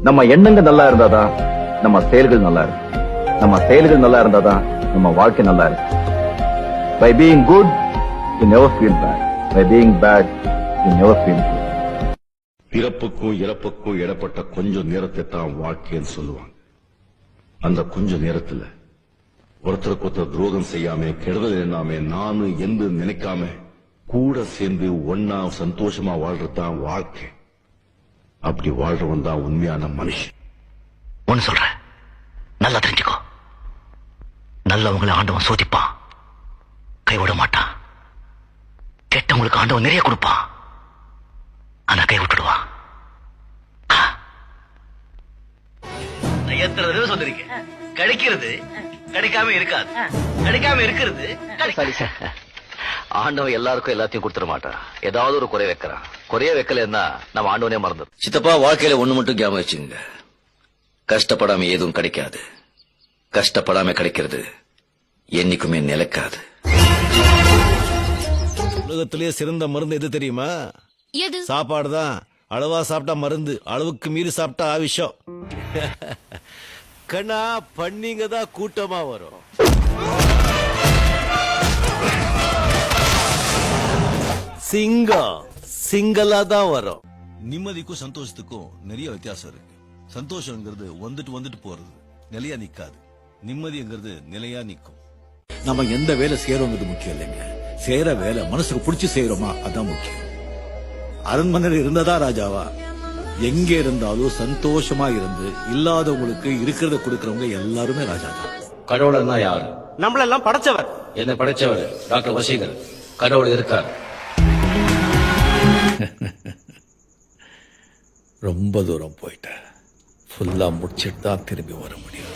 நம்ம எண்ணங்கள் நல்லா இருந்தாதான் நம்ம செயல்கள் நல்லா இருக்கு. நம்ம செயல்கள் நல்லா இருந்தாதான் நம்ம வாழ்க்கை நல்லா இருக்கு. By being good, you never feel bad. By being bad, you never feel good. பிறப்புக்கும் இறப்புக்கும் இடப்பட்ட கொஞ்சம் நேரத்தை தான் வாழ்க்கைன்னு சொல்லுவாங்க. அந்த கொஞ்ச நேரத்துல ஒருத்தருக்கு ஒருத்தர் துரோகம் செய்யாம, கெடுதல் எண்ணாம, நானு என்று நினைக்காம கூட சேர்ந்து ஒன்னா சந்தோஷமா வாழ்றதுதான் வாழ்க்கை. அப்படி வாழ்றவன் தான் உண்மையான மனுஷன். ஒன்னு சொல்றேன், நல்லா தெரிஞ்சுக்கோ. நல்லவங்களை ஆண்டவன் சோதிப்பான், கைவிட மாட்டான். கெட்டவங்களுக்கு ஆண்டவன் நிறைய கொடுப்பான், ஆனா கை விட்டுடுவான். எத்தனை தடவை சொல்லிருக்கேன், கிடைக்கிறது கிடைக்காம இருக்காது, கிடைக்காம இருக்கிறது. ஆண்டவன் எல்லாருக்கும் எல்லாத்தையும் கொடுத்துட மாட்டான். ஏதாவது ஒரு குறை வைக்கிறான். குறைய வைக்கலன்னா நம்ம ஆண்டவனே மறந்துடும். சித்தப்பா, வாழ்க்கையில ஒண்ணு மட்டும் ஞாபகம் வச்சுங்க, கஷ்டப்படாம எதுவும் கிடைக்காது. கஷ்டப்படாம கிடைக்கிறது என்னைக்குமே நிலைக்காது. உலகத்திலேயே சிறந்த மருந்து எது தெரியுமா? எது? சாப்பாடு தான். அளவா சாப்பிட்டா மருந்து, அளவுக்கு மீறி சாப்பிட்டா விஷம். கண்ணா, பண்ணிங்க தான் கூட்டமா வரும். சிங்கம் சிங்கலா தான் வரும். நிம்மதிக்கும் சந்தோஷத்துக்கும் நிறைய வித்தியாசம் இருக்கு. சந்தோஷங்கிறது வந்துட்டு வந்துட்டு போறது, நிலையா நிக்காது. நிம்மதிங்கிறது நிலையா நிக்கும். நம்ம எந்த வேலை செய்யறோங்கிறது முக்கியம் இல்லைங்க, செய்யற வேலை மனசுக்கு பிடிச்சி செய்யறோமா அதான் முக்கியம். அரண்மனையில் இருந்ததா ராஜாவா? எங்க இருந்தாலும் சந்தோஷமா இருந்து இல்லாதவங்களுக்கு இருக்கிறத கொடுக்கறவங்க எல்லாருமே ராஜா தான். கடவுள்னா யாரு? நம்மளெல்லாம் படைச்சவர். என்ன படைச்சவர்? டாக்டர் வசீகர். கடவுள் இருக்கார். ரொம்ப தூரம் போயிட்டேன், ஃபுல்லா முடிச்சிட்டு தான் திரும்பி வர முடியும்.